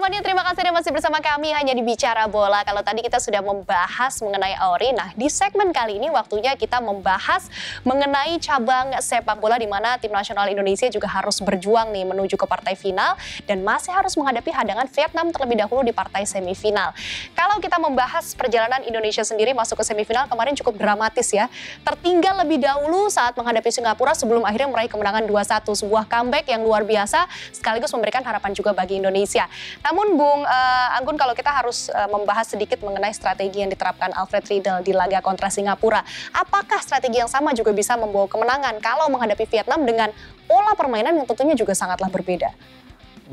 Fani, terima kasih Anda masih bersama kami hanya di Bicara Bola. Kalau tadi kita sudah membahas mengenai Auri, nah di segmen kali ini waktunya kita membahas mengenai cabang sepak bola di mana tim nasional Indonesia juga harus berjuang nih menuju ke partai final dan masih harus menghadapi hadangan Vietnam terlebih dahulu di partai semifinal. Kalau kita membahas perjalanan Indonesia sendiri masuk ke semifinal kemarin cukup dramatis ya. Tertinggal lebih dahulu saat menghadapi Singapura sebelum akhirnya meraih kemenangan 2-1. Sebuah comeback yang luar biasa sekaligus memberikan harapan juga bagi Indonesia. Namun Bung Anggun, kalau kita harus membahas sedikit mengenai strategi yang diterapkan Alfred Riedel di laga kontra Singapura. Apakah strategi yang sama juga bisa membawa kemenangan kalau menghadapi Vietnam dengan pola permainan yang tentunya juga sangatlah berbeda?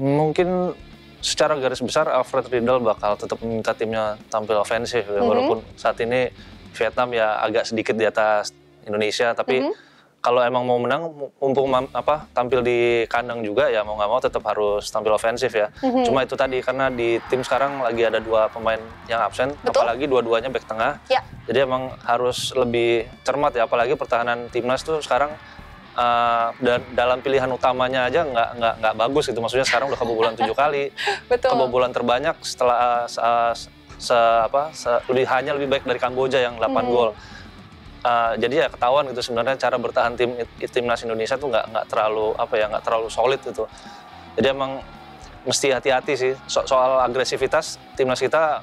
Mungkin secara garis besar Alfred Riedel bakal tetap meminta timnya tampil ofensif ya, walaupun saat ini Vietnam ya agak sedikit di atas Indonesia, tapi kalau emang mau menang, mumpung tampil di kandang juga ya mau nggak mau tetap harus tampil ofensif ya. Cuma itu tadi karena di tim sekarang lagi ada 2 pemain yang absen, apalagi dua-duanya bek tengah. Ya. Jadi emang harus lebih cermat ya, apalagi pertahanan timnas tuh sekarang dan dalam pilihan utamanya aja nggak bagus gitu. Maksudnya sekarang udah kebobolan 7 kali, kebobolan terbanyak setelah hanya lebih baik dari Kamboja yang 8 gol. Jadi ya ketahuan gitu sebenarnya cara bertahan timnas Indonesia tuh nggak terlalu solid gitu. Jadi emang mesti hati-hati sih soal agresivitas. Timnas kita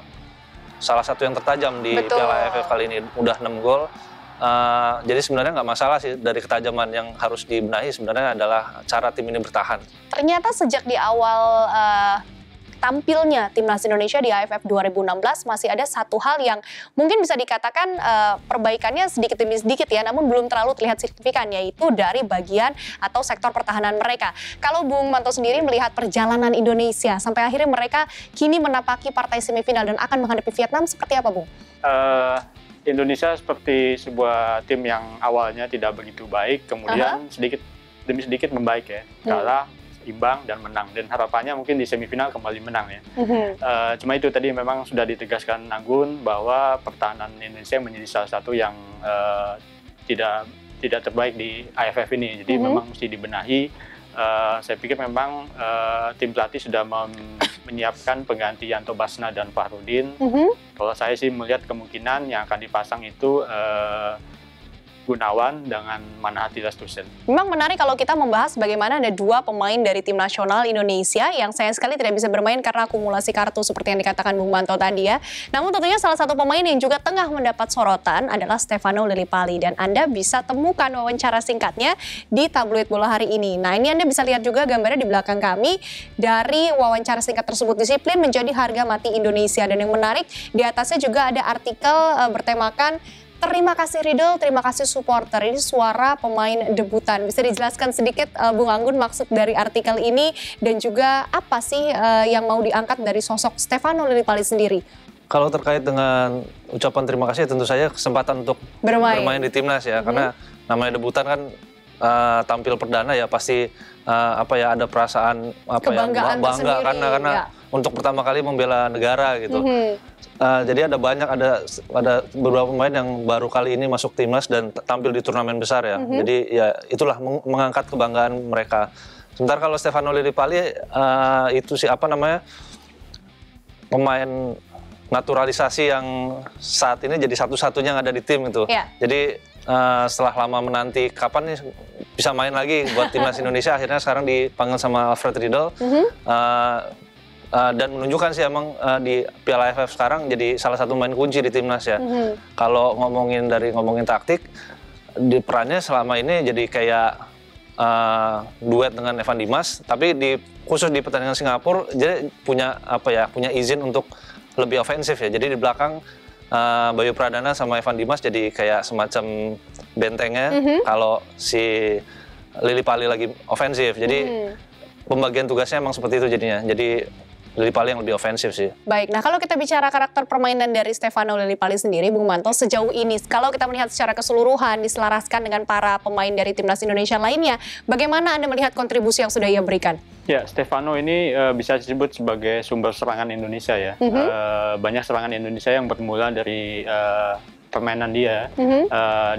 salah satu yang tertajam di Piala AFF kali ini, udah 6 gol. Jadi sebenarnya nggak masalah sih, dari ketajaman yang harus dibenahi sebenarnya adalah cara tim ini bertahan. Ternyata sejak di awal tampilnya timnas Indonesia di AFF 2016 masih ada satu hal yang mungkin bisa dikatakan perbaikannya sedikit demi sedikit ya, namun belum terlalu terlihat signifikan, yaitu dari bagian atau sektor pertahanan mereka. Kalau Bung Manto sendiri melihat perjalanan Indonesia sampai akhirnya mereka kini menapaki partai semifinal dan akan menghadapi Vietnam, seperti apa Bung? Indonesia seperti sebuah tim yang awalnya tidak begitu baik, kemudian sedikit demi sedikit membaik ya, kalah, imbang dan menang, dan harapannya mungkin di semifinal kembali menang ya. Cuma itu tadi memang sudah ditegaskan Anggun bahwa pertahanan Indonesia menjadi salah satu yang tidak terbaik di AFF ini, jadi memang mesti dibenahi. Saya pikir memang tim pelatih sudah menyiapkan pengganti Yanto Basna dan Fahrudin. Kalau saya sih melihat kemungkinan yang akan dipasang itu Gunawan dengan Manhati Rastusen. Memang menarik kalau kita membahas bagaimana ada 2 pemain dari tim nasional Indonesia yang sayang sekali tidak bisa bermain karena akumulasi kartu seperti yang dikatakan Bung Manto tadi ya. Namun tentunya salah satu pemain yang juga tengah mendapat sorotan adalah Stefano Lillipali, dan Anda bisa temukan wawancara singkatnya di Tabloid Bola hari ini. Nah, ini Anda bisa lihat juga gambarnya di belakang kami. Dari wawancara singkat tersebut, disiplin menjadi harga mati Indonesia, dan yang menarik di atasnya juga ada artikel bertemakan terima kasih Riedel, terima kasih supporter. Ini suara pemain debutan. Bisa dijelaskan sedikit Bung Anggun maksud dari artikel ini dan juga apa sih yang mau diangkat dari sosok Stefano Lillipali sendiri? Kalau terkait dengan ucapan terima kasih, tentu saja kesempatan untuk bermain di timnas ya, karena namanya debutan kan tampil perdana ya pasti ada perasaan kebanggaan bangga karena untuk pertama kali membela negara gitu. Jadi ada beberapa pemain yang baru kali ini masuk timnas dan tampil di turnamen besar ya. Jadi ya itulah mengangkat kebanggaan mereka. Sementara kalau Stefano Lillipali itu pemain naturalisasi yang saat ini jadi satu-satunya yang ada di tim itu. Jadi setelah lama menanti kapan nih bisa main lagi buat timnas Indonesia, akhirnya sekarang dipanggil sama Alfred Riedel. Dan menunjukkan sih emang di Piala AFF sekarang jadi salah satu main kunci di timnas ya. Kalau ngomongin taktik, di perannya selama ini jadi kayak duet dengan Evan Dimas, tapi khusus di pertandingan Singapura jadi punya izin untuk lebih ofensif ya. Jadi di belakang Bayu Pradana sama Evan Dimas jadi kayak semacam bentengnya kalau si Lillipali lagi ofensif. Jadi pembagian tugasnya emang seperti itu jadinya. Jadi Lillipali yang lebih ofensif sih. Baik, nah kalau kita bicara karakter permainan dari Stefano Lillipali sendiri, Bung Manto, sejauh ini kalau kita melihat secara keseluruhan diselaraskan dengan para pemain dari timnas Indonesia lainnya, bagaimana Anda melihat kontribusi yang sudah ia berikan? Ya, Stefano ini bisa disebut sebagai sumber serangan Indonesia ya. Banyak serangan Indonesia yang bermula dari permainan dia.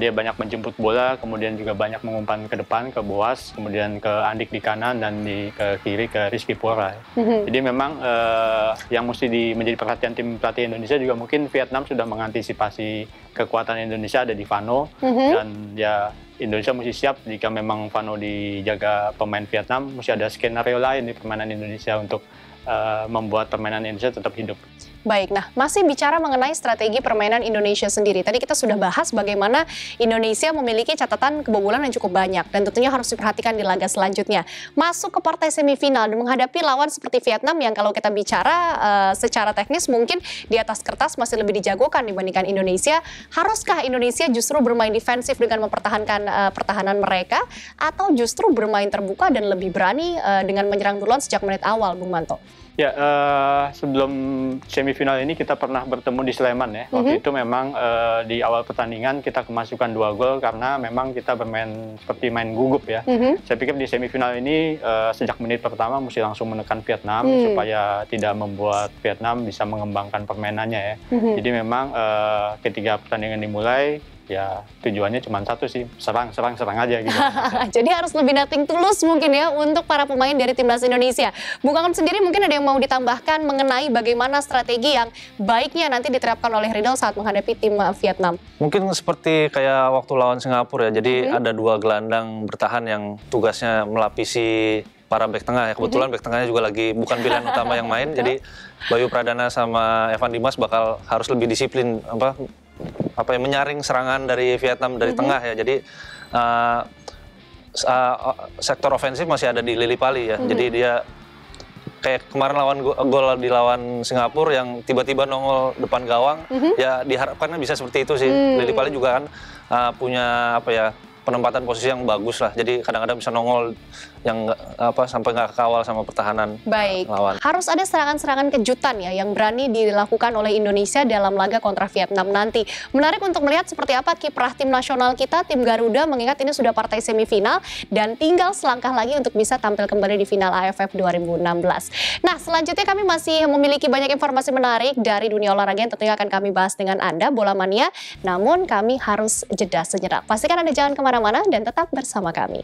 Dia banyak menjemput bola, kemudian juga banyak mengumpan ke depan, ke Boas, kemudian ke Andik di kanan, dan ke kiri ke Rizky Pora. Jadi memang yang mesti menjadi perhatian tim pelatih Indonesia juga mungkin Vietnam sudah mengantisipasi kekuatan Indonesia ada di Vano, dan ya Indonesia mesti siap jika memang Vano dijaga pemain Vietnam, mesti ada skenario lain di permainan Indonesia untuk membuat permainan Indonesia tetap hidup. Baik, nah masih bicara mengenai strategi permainan Indonesia sendiri. Tadi kita sudah bahas bagaimana Indonesia memiliki catatan kebobolan yang cukup banyak dan tentunya harus diperhatikan di laga selanjutnya. Masuk ke partai semifinal dan menghadapi lawan seperti Vietnam yang kalau kita bicara secara teknis mungkin di atas kertas masih lebih dijagokan dibandingkan Indonesia. Haruskah Indonesia justru bermain defensif dengan mempertahankan pertahanan mereka atau justru bermain terbuka dan lebih berani dengan menyerang duluan sejak menit awal, Bung Manto? Ya, sebelum semifinal ini kita pernah bertemu di Sleman ya. Waktu itu memang di awal pertandingan kita kemasukan 2 gol karena memang kita bermain seperti main gugup ya. Saya pikir di semifinal ini sejak menit pertama mesti langsung menekan Vietnam supaya tidak membuat Vietnam bisa mengembangkan permainannya ya. Jadi memang ketika pertandingan dimulai, ya tujuannya cuma satu sih, serang aja gitu. Jadi harus lebih nothing tulus mungkin ya untuk para pemain dari timnas Indonesia. Bung Kakon sendiri mungkin ada yang mau ditambahkan mengenai bagaimana strategi yang baiknya nanti diterapkan oleh Riedel saat menghadapi tim Vietnam? Mungkin seperti kayak waktu lawan Singapura ya, jadi ada 2 gelandang bertahan yang tugasnya melapisi para bek tengah ya. Kebetulan bek tengahnya juga lagi bukan pilihan utama yang main, jadi Bayu Pradana sama Evan Dimas bakal harus lebih disiplin menyaring serangan dari Vietnam dari tengah ya. Jadi sektor ofensif masih ada di Lili Pali ya. Jadi dia kayak kemarin gol di lawan Singapura yang tiba-tiba nongol depan gawang, ya diharapkannya bisa seperti itu sih. Lili Pali juga kan punya penempatan posisi yang bagus lah. Jadi kadang-kadang bisa nongol yang sampai nggak kekawal sama pertahanan lawan. Harus ada serangan-serangan kejutan ya yang berani dilakukan oleh Indonesia dalam laga kontra Vietnam nanti. Menarik untuk melihat seperti apa kiprah tim nasional kita, tim Garuda, mengingat ini sudah partai semifinal dan tinggal selangkah lagi untuk bisa tampil kembali di final AFF 2016. Nah, selanjutnya kami masih memiliki banyak informasi menarik dari dunia olahraga yang tentunya akan kami bahas dengan Anda, Bola Mania. Namun kami harus jeda sejenak. Pastikan Anda jangan kemana-mana dan tetap bersama kami.